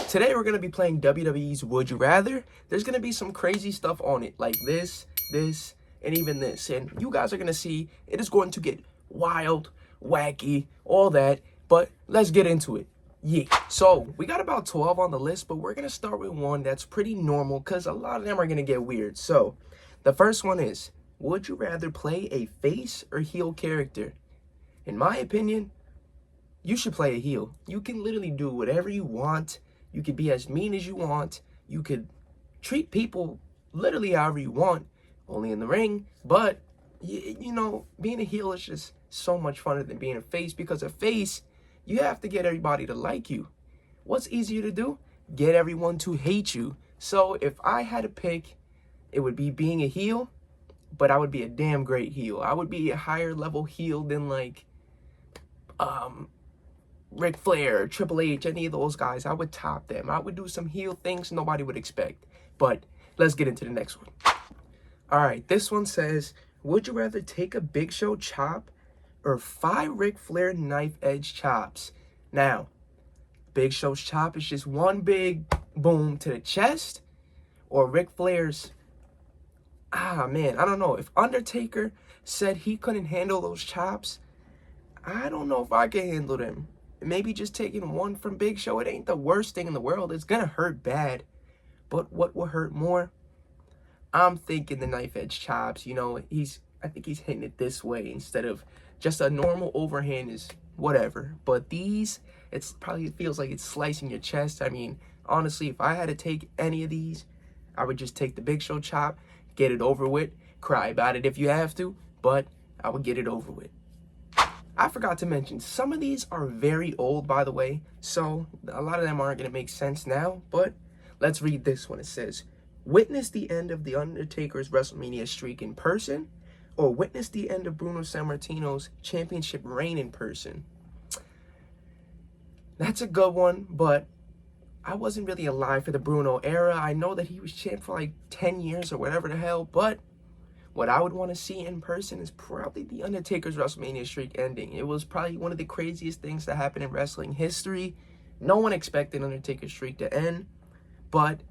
Today we're going to be playing WWE's Would You Rather. There's going to be some crazy stuff on it, like this, and even this. And you guys are going to see it is going to get wild, wacky, all that. But let's get into it. Yeah. So we got about 12 on the list, but we're going to start with one that's pretty normal because a lot of them are going to get weird. So the first one is, would you rather play a face or heel character? In my opinion, you should play a heel. You can literally do whatever you want. You could be as mean as you want. You could treat people literally however you want, only in the ring. But, you know, being a heel is just so much funner than being a face, because a face, you have to get everybody to like you. What's easier to do? Get everyone to hate you. So if I had to pick, it would be being a heel, but I would be a damn great heel. I would be a higher level heel than like, Ric Flair, Triple H, any of those guys. I would top them. I would do some heel things nobody would expect. But let's get into the next one. All right, this one says, would you rather take a Big Show chop or 5 Ric Flair knife edge chops? Now, Big Show's chop is just one big boom to the chest, or Ric Flair's, man, I don't know. If Undertaker said he couldn't handle those chops, I don't know if I can handle them. Maybe just taking one from Big Show, it ain't the worst thing in the world. It's gonna hurt bad, but what will hurt more? I'm thinking the knife edge chops. You know, I think he's hitting it this way instead of just a normal overhand is whatever. But these, it feels like it's slicing your chest. I mean, honestly, if I had to take any of these, I would just take the Big Show chop, get it over with, cry about it if you have to, but I would get it over with. I forgot to mention, some of these are very old, by the way, so a lot of them aren't going to make sense now, but let's read this one. It says, witness the end of The Undertaker's WrestleMania streak in person, or witness the end of Bruno Sammartino's championship reign in person. That's a good one, but I wasn't really alive for the Bruno era. I know that he was champ for like 10 years or whatever the hell, but what I would want to see in person is probably The Undertaker's WrestleMania streak ending. It was probably one of the craziest things that happened in wrestling history. No one expected Undertaker's streak to end. But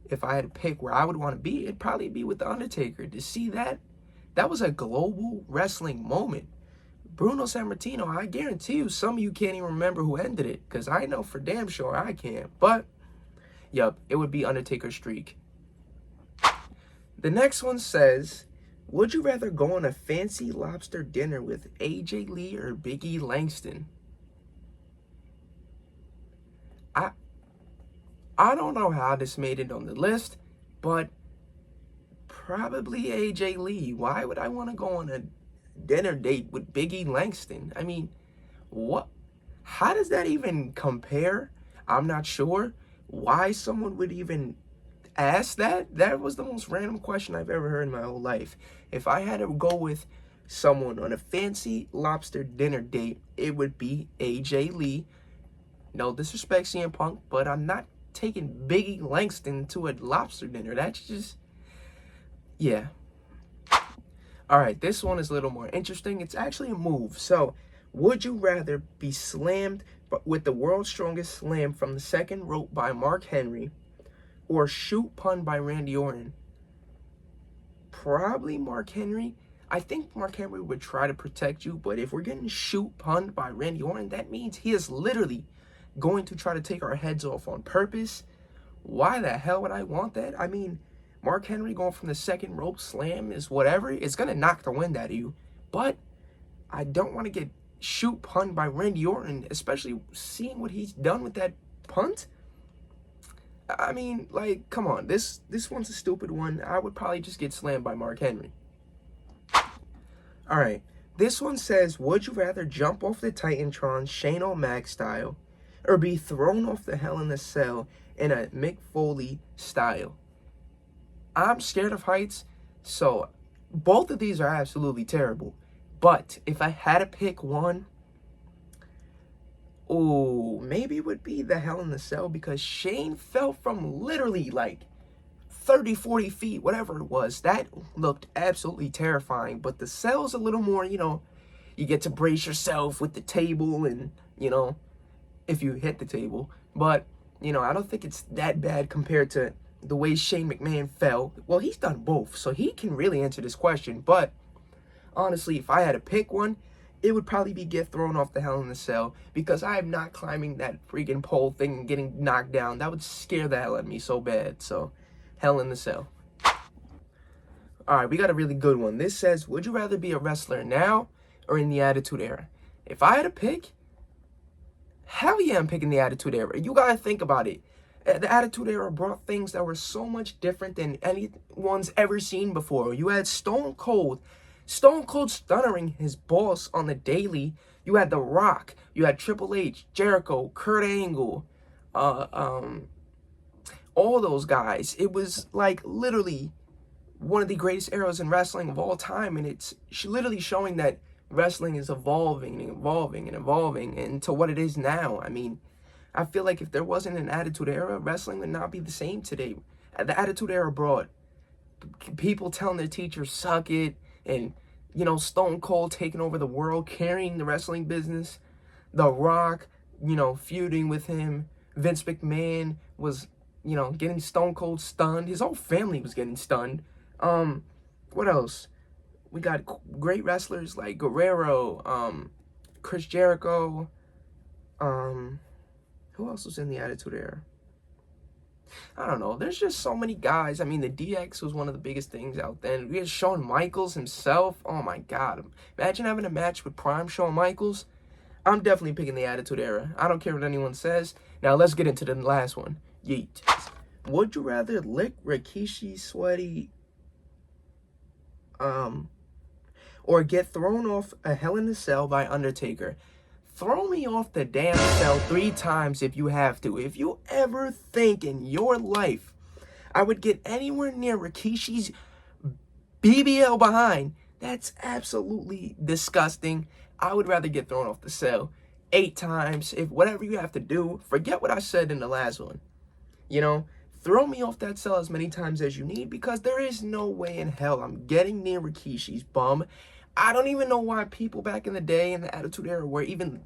if I had to pick where I would want to be, it'd probably be with The Undertaker. To see that was a global wrestling moment. Bruno Sammartino, I guarantee you, some of you can't even remember who ended it, because I know for damn sure I can't. But, yep, it would be Undertaker's streak. The next one says, would you rather go on a fancy lobster dinner with AJ Lee or Big E Langston? I don't know how this made it on the list, but probably AJ Lee. Why would I want to go on a dinner date with Big E Langston? I mean, what? How does that even compare? I'm not sure why someone would even ask that. That was the most random question I've ever heard in my whole life. If I had to go with someone on a fancy lobster dinner date, it would be AJ Lee. No disrespect, CM Punk, but I'm not taking Biggie Langston to a lobster dinner. That's just, yeah. All right, this one is a little more interesting. It's actually a move. So, would you rather be slammed with the world's strongest slam from the second rope by Mark Henry, or shoot pun by Randy Orton? Probably Mark Henry. I think Mark Henry would try to protect you, but if we're getting shoot punned by Randy Orton, that means he is literally going to try to take our heads off on purpose. Why the hell would I want that? I mean, Mark Henry going from the second rope slam is whatever. It's going to knock the wind out of you, but I don't want to get shoot punned by Randy Orton, especially seeing what he's done with that punt. I mean, like, come on. This one's a stupid one. I would probably just get slammed by Mark Henry. All right. This one says, would you rather jump off the Titantron Shane O'Mac style, or be thrown off the Hell in a Cell in a Mick Foley style? I'm scared of heights, so both of these are absolutely terrible. But if I had to pick one, maybe it would be the Hell in the Cell, because Shane fell from literally like 30, 40 feet, whatever it was. That looked absolutely terrifying. But the cell's a little more, you know, you get to brace yourself with the table and, you know, if you hit the table. But I don't think it's that bad compared to the way Shane McMahon fell. Well, he's done both, so he can really answer this question. But honestly, if I had to pick one, it would probably be get thrown off the Hell in a Cell, because I am not climbing that freaking pole thing and getting knocked down. That would scare the hell out of me so bad. So, Hell in the Cell. All right, we got a really good one. This says, would you rather be a wrestler now or in the Attitude Era? If I had to pick, hell yeah, I'm picking the Attitude Era. You gotta think about it. The Attitude Era brought things that were so much different than anyone's ever seen before. You had Stone Cold stunning his boss on the daily. You had The Rock. You had Triple H, Jericho, Kurt Angle, all those guys. It was like literally one of the greatest eras in wrestling of all time, and it's literally showing that wrestling is evolving and evolving and evolving into what it is now. I mean, I feel like if there wasn't an Attitude Era, wrestling would not be the same today. The Attitude Era brought people telling their teachers, suck it, and, Stone Cold taking over the world, carrying the wrestling business. The Rock, feuding with him. Vince McMahon was, getting Stone Cold stunned. His whole family was getting stunned. What else? We got great wrestlers like Guerrero, Chris Jericho. Who else was in the Attitude Era? I don't know. There's just so many guys. I mean, the DX was one of the biggest things out then. We had Shawn Michaels himself. Oh my God. Imagine having a match with Prime Shawn Michaels. I'm definitely picking the Attitude Era. I don't care what anyone says. Now let's get into the last one. Yeet. Would you rather lick Rikishi's sweaty or get thrown off a Hell in a Cell by Undertaker? Throw me off the damn cell 3 times if you have to. If you ever think in your life I would get anywhere near Rikishi's BBL behind, that's absolutely disgusting. I would rather get thrown off the cell 8 times. If whatever you have to do, forget what I said in the last one. Throw me off that cell as many times as you need, because there is no way in hell I'm getting near Rikishi's bum. I don't even know why people back in the day in the Attitude Era were even,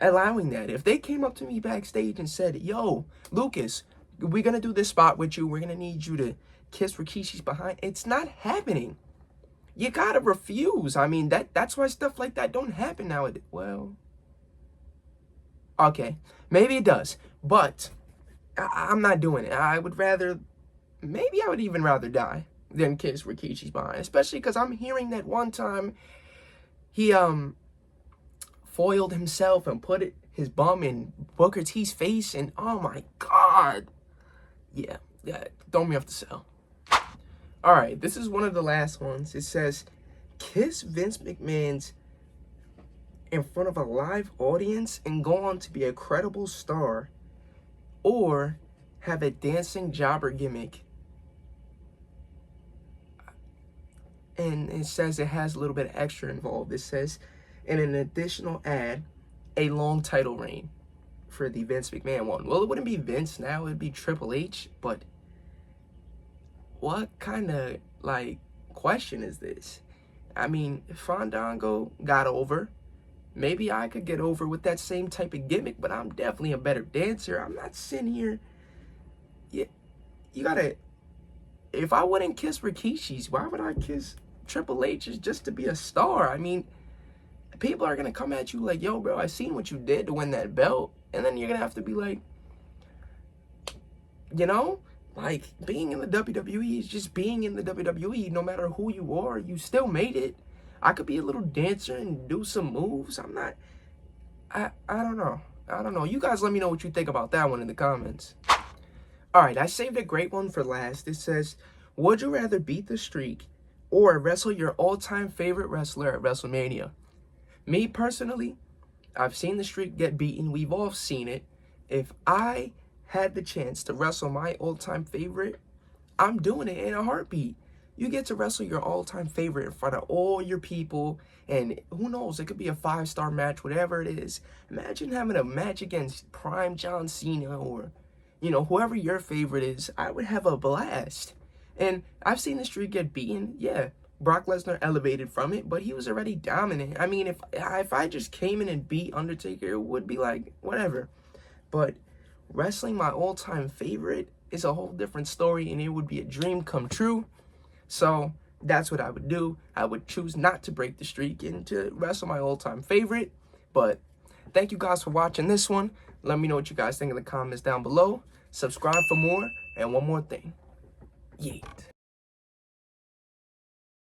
allowing that. If they came up to me backstage and said, yo, Lucas, we're going to do this spot with you. We're going to need you to kiss Rikishi's behind. It's not happening. You got to refuse. I mean, that's why stuff like that don't happen nowadays. Well, okay, maybe it does. But I'm not doing it. I would even rather die than kiss Rikishi's behind, especially because I'm hearing that one time he foiled himself and put his bum in Booker T's face, and oh my God, yeah, throw me off the cell. All right, this is one of the last ones. It says, kiss Vince McMahon's in front of a live audience and go on to be a credible star, or have a dancing jobber gimmick. And it says it has a little bit of extra involved. It says, in an additional ad, a long title reign for the Vince McMahon one. Well, it wouldn't be Vince now. It would be Triple H. But what kind of, question is this? I mean, Fandango got over. Maybe I could get over with that same type of gimmick, but I'm definitely a better dancer. I'm not sitting here. Yeah, you gotta... If I wouldn't kiss Rikishi's, why would I kiss Triple H's just to be a star? I mean, people are going to come at you like, yo, bro, I seen what you did to win that belt. And then you're going to have to be like, being in the WWE is just being in the WWE. No matter who you are, you still made it. I could be a little dancer and do some moves. I don't know. You guys let me know what you think about that one in the comments. All right, I saved a great one for last. It says, would you rather beat the streak or wrestle your all-time favorite wrestler at WrestleMania? Me, personally, I've seen the streak get beaten. We've all seen it. If I had the chance to wrestle my all-time favorite, I'm doing it in a heartbeat. You get to wrestle your all-time favorite in front of all your people, and who knows, it could be a 5-star match, whatever it is. Imagine having a match against Prime John Cena or whoever your favorite is. I would have a blast. And I've seen the streak get beaten. Yeah, Brock Lesnar elevated from it, but he was already dominant. I mean, if I just came in and beat Undertaker, it would be like, whatever. But wrestling my all-time favorite is a whole different story, and it would be a dream come true. So that's what I would do. I would choose not to break the streak and to wrestle my all-time favorite. But thank you guys for watching this one. Let me know what you guys think in the comments down below. Subscribe for more. And one more thing. Yeet.